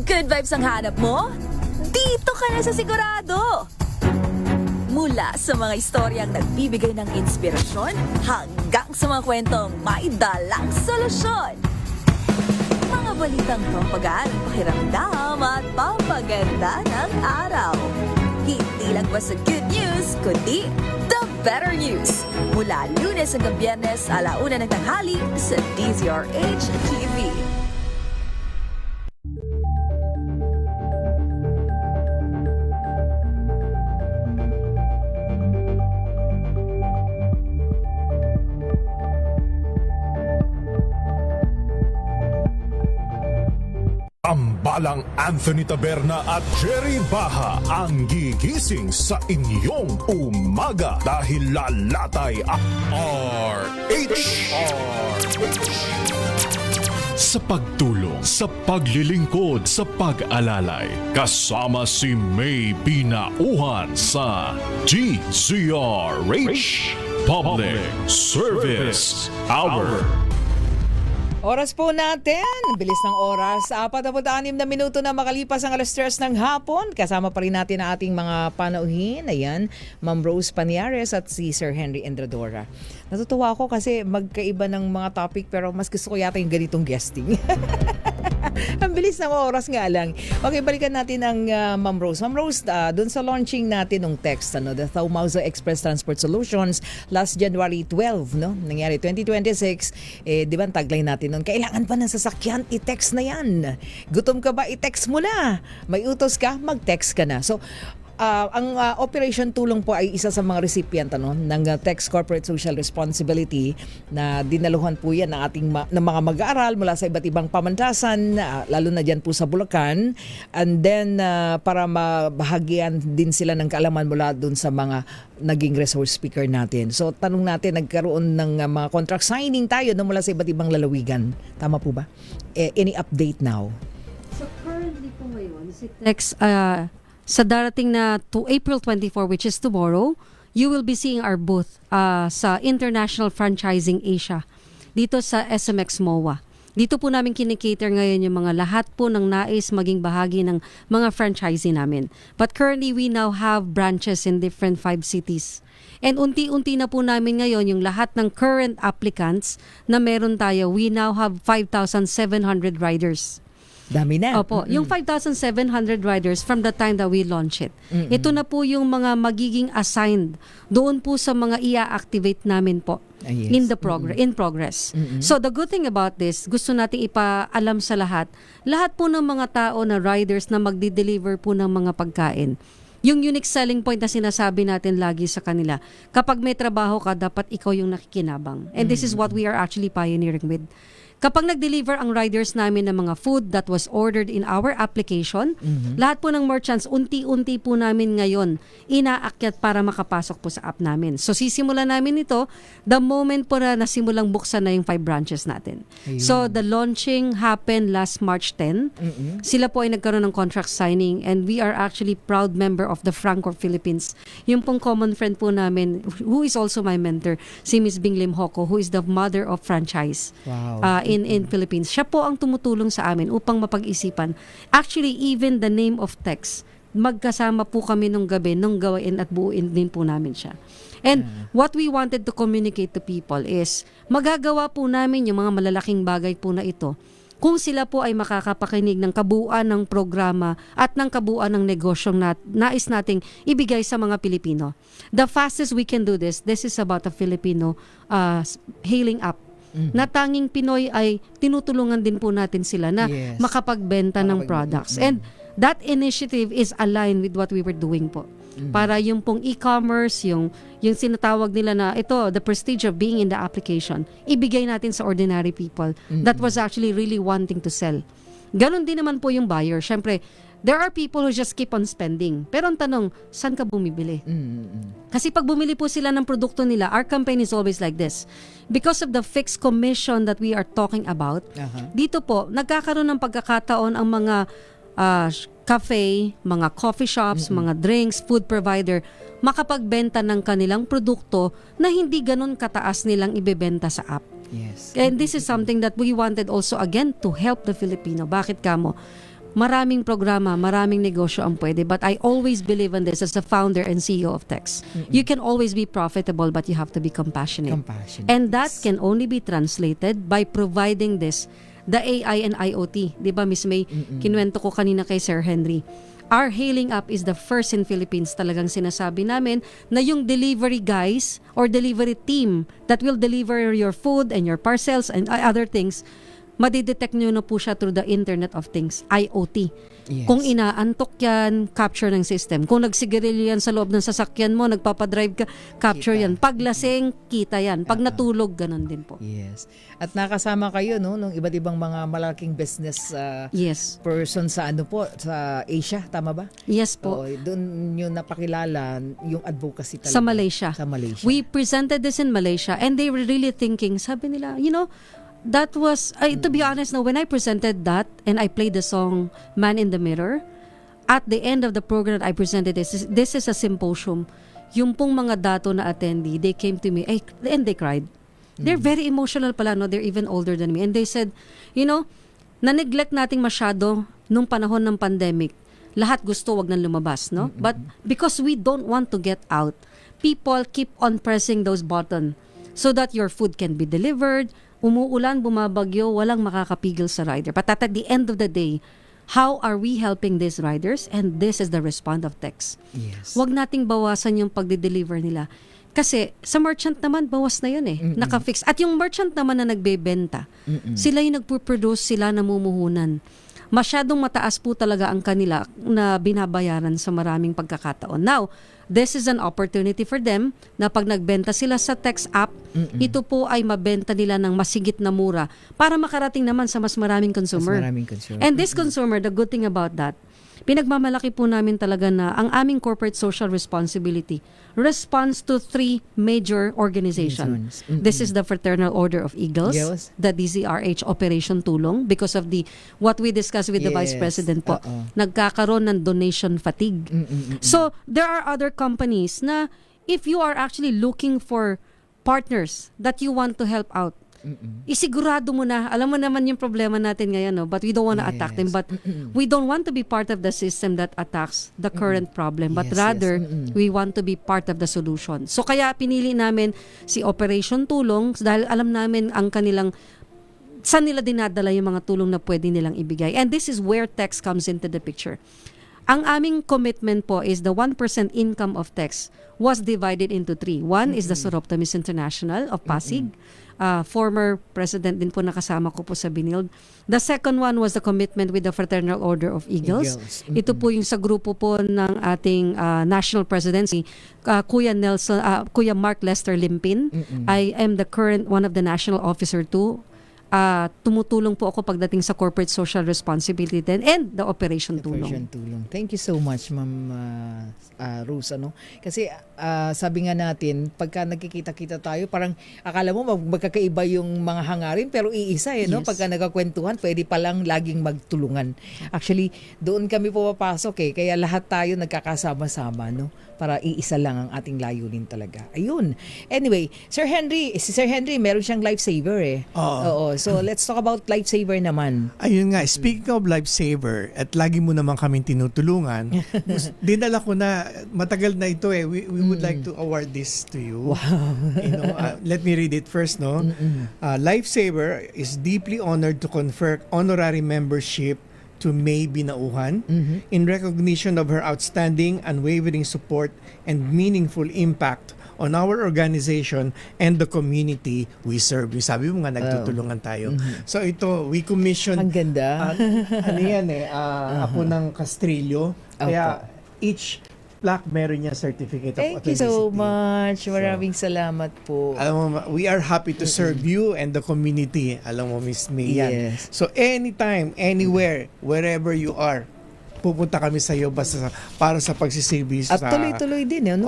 Good vibes ang hanap mo? Dito ka na sa sigurado! Mula sa mga istoryang nagbibigay ng inspirasyon hanggang sa mga kwentong may dalang solusyon. Mga balitang pampagaan, pakiramdam at pampaganda ng araw. Hindi lang basta good news, kundi the better news. Mula Lunes hanggang Biyernes, 1:00 ng tanghali sa DZRH TV. Tambalang Anthony Taberna at Jerry Baha ang gigising sa inyong umaga dahil lalatay ang RH. sa pagtulong, sa paglilingkod, sa pag-alalay. Kasama si May Binauhan sa DZRH Public Service Hour. Oras po natin, bilis ng oras, 46 na minuto na makalipas ang alas 3 ng hapon. Kasama pa rin natin ang ating mga panauhin. Ayan, Ma'am Rose Paniares at si Sir Henry Endradora. Natutuwa ako kasi magkaiba ng mga topic pero mas gusto ko yata yung ganitong guesting. Ang bilis ng oras nga lang. Okay, balikan natin ang Ma'am Rose. Ma'am Rose, dun sa launching natin ng text, the Thaumazo Express Transport Solutions last January 12, no? Nangyari 2026, di ba ang tagline natin nun, kailangan pa ng sasakyan, i-text na yan. Gutom ka ba, i-text mo na. May utos ka, mag-text ka na. So, ang Operation Tulong po ay isa sa mga recipient ng Text Corporate Social Responsibility na dinaluhan po yan ng ating ng mga mag-aaral mula sa iba't ibang pamantasan, lalo na dyan po sa Bulacan. And then, para mabahagian din sila ng kaalaman mula dun sa mga naging resource speaker natin. So, tanong natin, nagkaroon ng mga contract signing tayo mula sa iba't ibang lalawigan. Tama po ba? Any update now? So, currently po ngayon, si Text, sa darating na to April 24, which is tomorrow, you will be seeing our booth sa International Franchising Asia dito sa SMX MOA. Dito po namin kinikater ngayon yung mga lahat po ng nais maging bahagi ng mga franchisee namin. But currently, we now have branches in different 5 cities. And unti-unti na po namin ngayon yung lahat ng current applicants na meron tayo. We now have 5,700 riders. Dami na. Opo, yung 5,700 riders from the time that we launch it. Ito na po yung mga magiging assigned doon po sa mga i-activate namin po in progress. So the good thing about this, gusto nating ipaalam sa lahat po ng mga tao na riders na magdi-deliver po ng mga pagkain. Yung unique selling point na sinasabi natin lagi sa kanila, kapag may trabaho ka, dapat ikaw yung nakikinabang. And this is what we are actually pioneering with. Kapag nag-deliver ang riders namin ng mga food that was ordered in our application, lahat po ng merchants, unti-unti po namin ngayon inaakyat para makapasok po sa app namin. So sisimulan namin ito the moment po na nasimulang buksan na yung 5 branches natin. Ayun. So the launching happened last March 10. Sila po ay nagkaroon ng contract signing and we are actually proud member of the Francor Philippines. Yung pong common friend po namin, who is also my mentor, si Ms. Bing Lim Hoco, who is the mother of franchise. Wow. In Philippines. Siya po ang tumutulong sa amin upang mapag-isipan. Actually, even the name of Text, magkasama po kami nung gabi, nung gawain at buuin din po namin siya. And what we wanted to communicate to people is, magagawa po namin yung mga malalaking bagay po na ito kung sila po ay makakapakinig ng kabuuan ng programa at ng kabuuan ng negosyong nais nating ibigay sa mga Pilipino. The fastest we can do this is about a Filipino hailing up. Na tanging Pinoy ay tinutulungan din po natin sila na makapagbenta ng products. And that initiative is aligned with what we were doing po. Para yung pong e-commerce, yung sinatawag nila na ito, the prestige of being in the application, ibigay natin sa ordinary people that was actually really wanting to sell. Ganon din naman po yung buyer. Siyempre, there are people who just keep on spending. Pero ang tanong, saan ka bumibili? Kasi pag bumili po sila ng produkto nila, our campaign is always like this. Because of the fixed commission that we are talking about, dito po, nagkakaroon ng pagkakataon ang mga cafe, mga coffee shops, mga drinks, food provider, makapagbenta ng kanilang produkto na hindi ganun kataas nilang ibebenta sa app. Yes. And this is something that we wanted also again to help the Filipino. Bakit kamo? Maraming programa, maraming negosyo ang pwede, but I always believe in this as a founder and CEO of Text. You can always be profitable, but you have to be compassionate. And that can only be translated by providing this, the AI and IoT. Di ba, Miss May? Kinuwento ko kanina kay Sir Henry. Our hailing app is the first in Philippines. Talagang sinasabi namin na yung delivery guys or delivery team that will deliver your food and your parcels and other things, madidetect nyo na po siya through the Internet of Things, IoT. Yes. Kung inaantok yan, capture ng system. Kung nagsigarilyo yan sa loob ng sasakyan mo, nagpapadrive ka, capture yan. Pag lasing, kita yan. Pag natulog, ganun din po. Yes. At nakasama kayo nung iba't ibang mga malaking business person sa sa Asia, tama ba? Yes po. Doon yung napakilala yung advocacy talaga. Sa Malaysia. Sa Malaysia. We presented this in Malaysia and they were really thinking, sabi nila, that was, to be honest, no, when I presented that and I played the song Man in the Mirror, at the end of the program that I presented this is a symposium. Yung pong mga dato na attendee, they came to me and they cried. They're very emotional pala, no? They're even older than me. And they said, na-neglect nating masyado nung panahon ng pandemic. Lahat gusto wag nang lumabas, no? But because we don't want to get out, people keep on pressing those buttons so that your food can be delivered. Umuulan, bumabagyo, walang makakapigil sa rider. But at the end of the day, how are we helping these riders? And this is the response of text. Yes. Wag nating bawasan yung pagde-deliver nila. Kasi sa merchant naman, bawas na yun eh. Naka-fix. At yung merchant naman na nagbebenta, sila yung nagpo-produce, sila namumuhunan. Masyadong mataas po talaga ang kanila na binabayaran sa maraming pagkakataon. Now, this is an opportunity for them na pag nagbenta sila sa text app, ito po ay mabenta nila ng masigit na mura para makarating naman sa mas maraming consumer. And this consumer, the good thing about that, pinagmamalaki po namin talaga na ang aming corporate social responsibility responds to 3 major organizations. This is the Fraternal Order of Eagles, the DZRH Operation Tulong, because of what we discussed with the Vice President po. Nagkakaroon ng donation fatigue. So, there are other companies na if you are actually looking for partners that you want to help out, isigurado mo na, alam mo naman yung problema natin ngayon, no? But we don't want to attack them. But we don't want to be part of the system that attacks the current problem. But rather, we want to be part of the solution. So kaya pinili namin si Operation Tulong dahil alam namin ang kanilang saan nila dinadala yung mga tulong na pwede nilang ibigay. And this is where text comes into the picture. Ang aming commitment po is the 1% income of text was divided into 3. One is the Soroptimist International of Pasig. Former president din po nakasama ko po sa Binild. The second one was the commitment with the Fraternal Order of Eagles. Ito po yung sa grupo po ng ating national presidency, Kuya Mark Lester Limpin. I am the current one of the national officer too. Tumutulong po ako pagdating sa corporate social responsibility din and the Operation Tulong. Thank you so much, Ma'am Rose. Kasi sabi nga natin, pagka nagkikita-kita tayo, parang akala mo magkakaiba yung mga hangarin, pero iisa no? Pagka nagkakwentuhan, pwede palang laging magtulungan. Actually, doon kami pumapasok kaya lahat tayo nagkakasama-sama, no? Para iisa lang ang ating layunin talaga. Ayun. Anyway, si Sir Henry, meron siyang lifesaver Oo. So, let's talk about lifesaver naman. Ayun nga, speaking of lifesaver, at lagi mo naman kaming tinutulungan, dinala ko na, matagal na ito we would like to award this to you. Wow. Let me read it first, no? Lifesaver is deeply honored to confer honorary membership to May Binauhan in recognition of her outstanding, unwavering support and meaningful impact on our organization and the community we serve. Sabi mo nga, nagtutulungan tayo. So ito, we commission... Ang ganda. Ano yan Apo ng Castrillo. Kaya each plaque meron niya certificate of authenticity. Thank you so much. Maraming salamat po. Alam mo, we are happy to serve you and the community. Alam mo, Miss May. Yes. So anytime, anywhere, wherever you are, pupunta kami sa iyo basta para sa pagsiservice. At tuloy-tuloy din ang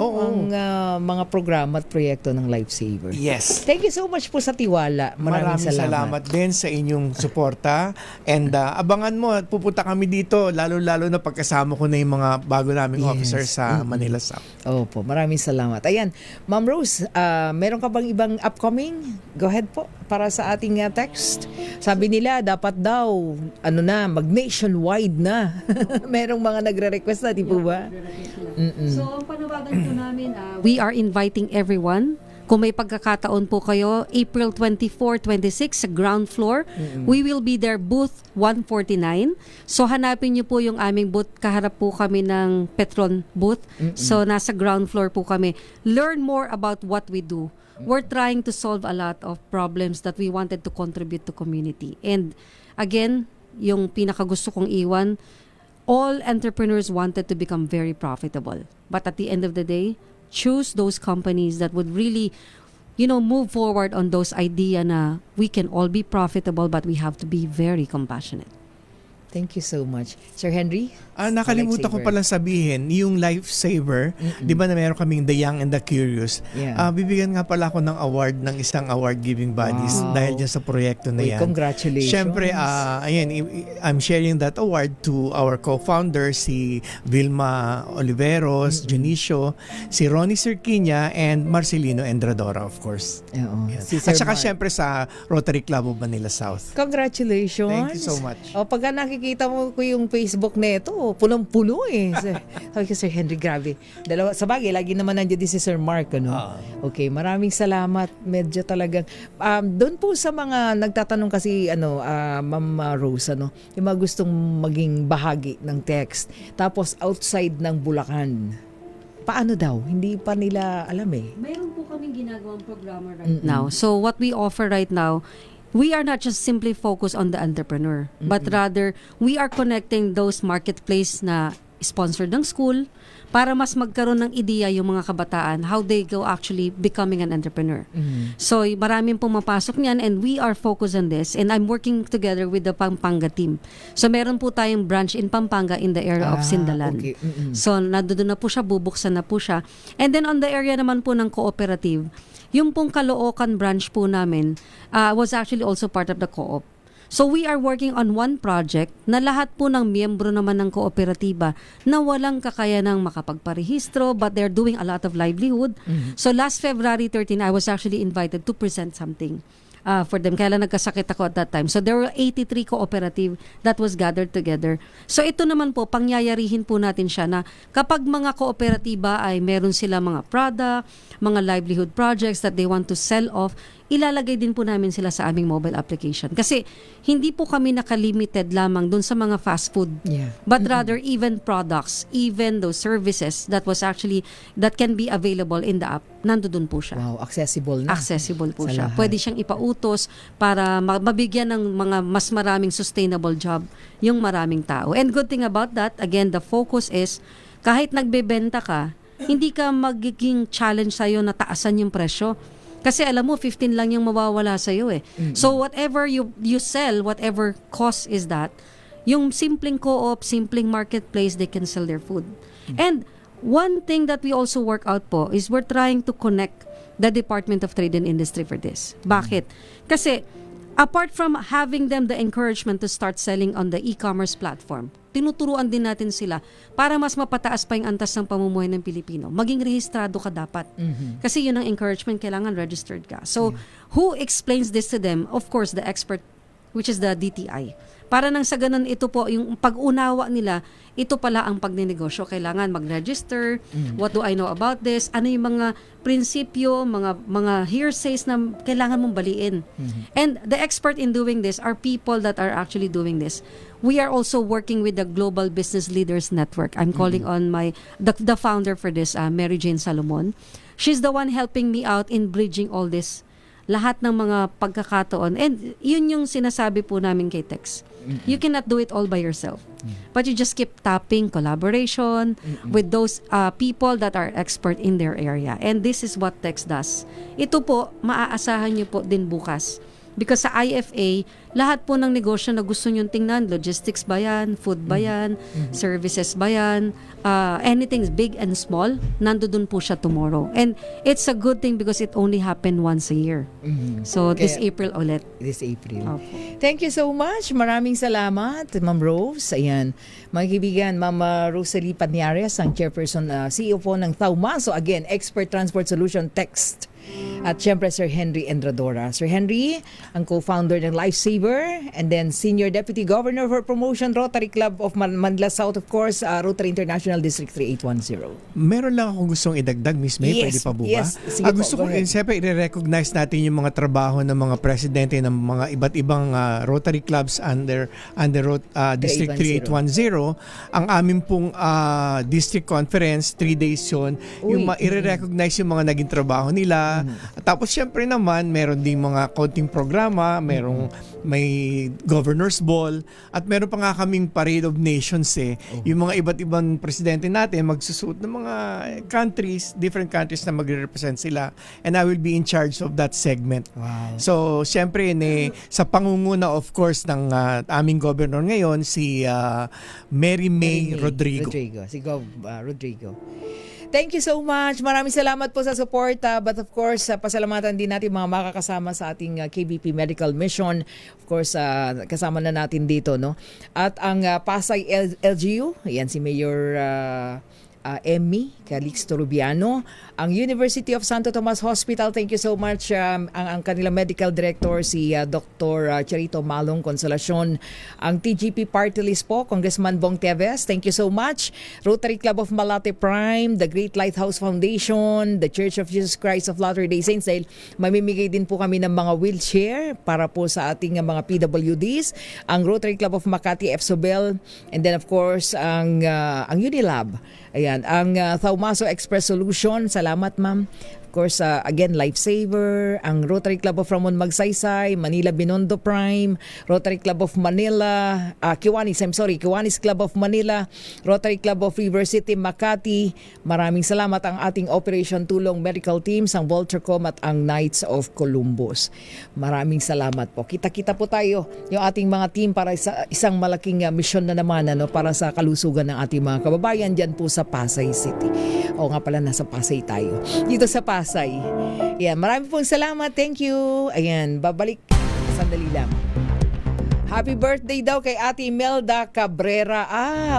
mga programa at proyekto ng Lifesaver. Yes. Thank you so much po sa tiwala. Maraming salamat din sa inyong suporta. And abangan mo, pupunta kami dito, lalo-lalo na pagkasama ko na yung mga bago naming officer sa Manila South. Opo, maraming salamat. Ayan, Ma'am Rose, meron ka bang ibang upcoming? Go ahead po, para sa ating text. Sabi nila, dapat daw, mag-nationwide na. Merong mga nagre-request na, di po ba? So, ang panawagan po namin, we are inviting everyone. Kung may pagkakataon po kayo, April 24, 26 sa ground floor, we will be there, booth 149. So, hanapin niyo po yung aming booth. Kaharap po kami ng Petron booth. So, nasa ground floor po kami. Learn more about what we do. We're trying to solve a lot of problems that we wanted to contribute to community. And again, yung pinakagusto kong iwan, all entrepreneurs wanted to become very profitable. But at the end of the day, choose those companies that would really, move forward on those idea na we can all be profitable, but we have to be very compassionate. Thank you so much. Sir Henry? Nakalimutan ko palang sabihin, yung Lifesaver, di ba na meron kaming The Young and the Curious, Yeah. bibigyan nga pala ako ng award ng isang award-giving bodies Wow. dahil dyan sa proyekto na Uy, yan. congratulations. Siyempre, I'm sharing that award to our co-founder, si Vilma Oliveros, Junicio, si Ronnie Cerquiña, and Marcelino Endradora, of course. Oo. Yan. Si Sir At saka Mark. siyempre sa Rotary Club of Manila South. Congratulations. Thank you so much. O, pagka nakikita mo ko yung Facebook nito, punong-puno eh. Sabi ko, Sir Henry, grabe. Sa bagay, lagi naman nandiyan din si Sir Mark, ano? Okay, maraming salamat. Medyo talagang, doon po sa mga nagtatanong kasi, Ma'am Rose, yung mga gustong maging bahagi ng text, tapos outside ng Bulacan, paano daw? Hindi pa nila alam eh. Mayroon po kaming ginagawang programa right now. So what we offer right now, we are not just simply focused on the entrepreneur, but rather we are connecting those marketplace na sponsored ng school para mas magkaroon ng ideya yung mga kabataan how they go actually becoming an entrepreneur. So maraming pumapasok niyan and we are focused on this and I'm working together with the Pampanga team. So meron po tayong branch in Pampanga in the area of Sindalan. Okay. So nandoon na po siya, bubuksan na po siya. And then on the area naman po ng cooperative, yung pong Caloocan branch po namin was actually also part of the co-op. So we are working on one project na lahat po ng miyembro naman ng kooperatiba na walang kakayanang makapagparehistro but they're doing a lot of livelihood. So last February 13, I was actually invited to present something for them. Kaya lang nagkasakit ako at that time. So there were 83 cooperative that was gathered together. So ito naman po, pangyayarihin po natin siya na kapag mga kooperatiba ay meron sila mga product, mga livelihood projects that they want to sell off, ilalagay din po namin sila sa aming mobile application. Kasi hindi po kami nakalimited lamang dun sa mga fast food. Yeah. But rather even products, even those services that can be available in the app, nandoon po siya. Wow, accessible na. Accessible po Sa siya. lahat. Pwede siyang ipautos para mabigyan ng mga mas maraming sustainable job yung maraming tao. And good thing about that, again, the focus is kahit nagbebenta ka, hindi ka magiging challenge sa'yo na taasan yung presyo. Kasi alam mo, 15 lang yung mawawala sa'yo eh. So whatever you sell, whatever cost is that, yung simpleng co-op, simpleng marketplace, they can sell their food. And one thing that we also work out po is we're trying to connect the Department of Trade and Industry for this. Bakit? Kasi apart from having them the encouragement to start selling on the e-commerce platform, tinuturuan din natin sila para mas mapataas pa yung antas ng pamumuhay ng Pilipino. Maging rehistrado ka dapat. Kasi yun ang encouragement, kailangan registered ka. So, who explains this to them? Of course, the expert, which is the DTI. Para nang sa ganun, ito po, yung pag-unawa nila, ito pala ang pagninegosyo. Kailangan mag-register. What do I know about this? Ano yung mga prinsipyo, mga hearsays na kailangan mong baliin. And the expert in doing this are people that are actually doing this. We are also working with the Global Business Leaders Network. I'm calling on the founder for this, Mary Jane Salomon. She's the one helping me out in bridging all this. Lahat ng mga pagkakataon. And yun yung sinasabi po namin kay Tex. You cannot do it all by yourself. But you just keep tapping collaboration with those people that are expert in their area. And this is what Tex does. Ito po, maaasahan nyo po din bukas. Because sa IFA, lahat po ng negosyo na gusto nyo tingnan, logistics ba yan, food ba yan, services ba yan, anything big and small, nandoon po siya tomorrow. And it's a good thing because it only happened once a year. So this April ulit. This April. Opo. Thank you so much. Maraming salamat, Ma'am Rose. Ayan, mga kaibigan, Ma'am Rosalie Paniares, ang chairperson, CEO po ng Thauma. So again, Expert Transport Solution Text. At syempre, Sir Henry Endradora. Sir Henry, ang co-founder ng Lifesaver, and then Senior Deputy Governor for Promotion, Rotary Club of Manila South, of course, Rotary International District 3810. Meron lang akong gustong idagdag, Miss May. Yes, Pwede pa po ba? yes. Sige po, Gusto ko, go ahead. siyempre, i-recognize natin yung mga trabaho ng mga presidente ng mga iba't ibang Rotary Clubs under District 3810. Ang aming pong District Conference, 3 days yun, yung i-recognize yung mga naging trabaho nila, Tapos syempre naman, meron ding mga konting programa, may Governor's Ball, at meron pa nga kaming Parade of Nations Yung mga iba't ibang presidente natin magsusuot ng mga countries, different countries na magre-represent sila. And I will be in charge of that segment. Wow. So, syempre, sa pangunguna, of course, ng aming governor ngayon, si Mary May Rodrigo. Si Gov. Rodrigo. Thank you so much. Maraming salamat po sa support. But of course, pasalamatan din natin mga makakasama sa ating KBP Medical Mission. Of course, kasama na natin dito, no? At ang Pasay LGU, ayan si Mayor Emmy Calixto Rubiano, ang University of Santo Tomas Hospital, thank you so much, ang kanilang medical director si Dr. Charito Malong Consolacion, ang TGP Party List po, Congressman Bong Teves, thank you so much, Rotary Club of Malate Prime, the Great Lighthouse Foundation, the Church of Jesus Christ of Latter-day Saints, dahil mamimigay din po kami ng mga wheelchair para po sa ating mga PWDs, ang Rotary Club of Makati FSOBEL, and then of course ang Unilab. Ayan, ang Thaumaso Express Solution, salamat ma'am. Of course, again, Lifesaver, ang Rotary Club of Ramon Magsaysay, Manila Binondo Prime, Rotary Club of Manila, Kiwanis Club of Manila, Rotary Club of River City, Makati. Maraming salamat ang ating Operation Tulong Medical Teams, ang Vulturecom at ang Knights of Columbus. Maraming salamat po. Kita-kita po tayo yung ating mga team para sa isang malaking mission na naman para sa kalusugan ng ating mga kababayan dyan po sa Pasay City. O nga pala, nasa Pasay tayo. Dito sa Pasay. Ayan, marami pong salamat. Thank you. Ayan, babalik. Sandali lang. Happy birthday daw kay Ate Melda Cabrera.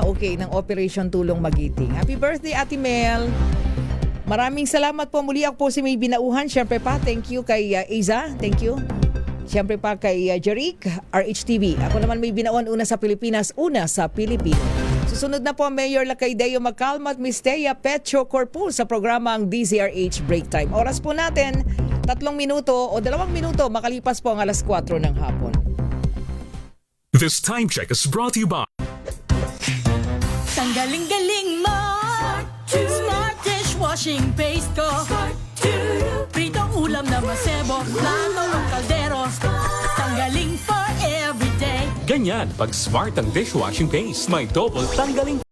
Okay, ng Operation Tulong Magiting. Happy birthday, Ate Mel. Maraming salamat po. Muli ako po si May Binauhan. Siyempre pa, thank you kay Iza. Thank you. Siyempre pa kay Jeric, RHTV. Ako naman May Binauhan, una sa Pilipinas, una sa Pilipino. Susunod na po Mayor Lacaydeo Macalma at Miss Thea Petro Corpus sa programa ang DZRH Break Time. Oras po natin, 3 minuto o 2 minuto makalipas po ang alas 4 ng hapon. This time check is brought to you by Tanggaling-galing mo Smart dishwashing paste ko Pritong ulam na masebo Plano ng kaldero Tanggaling for everyday Ganyan pag smart ang dishwashing paste. May double tanggaling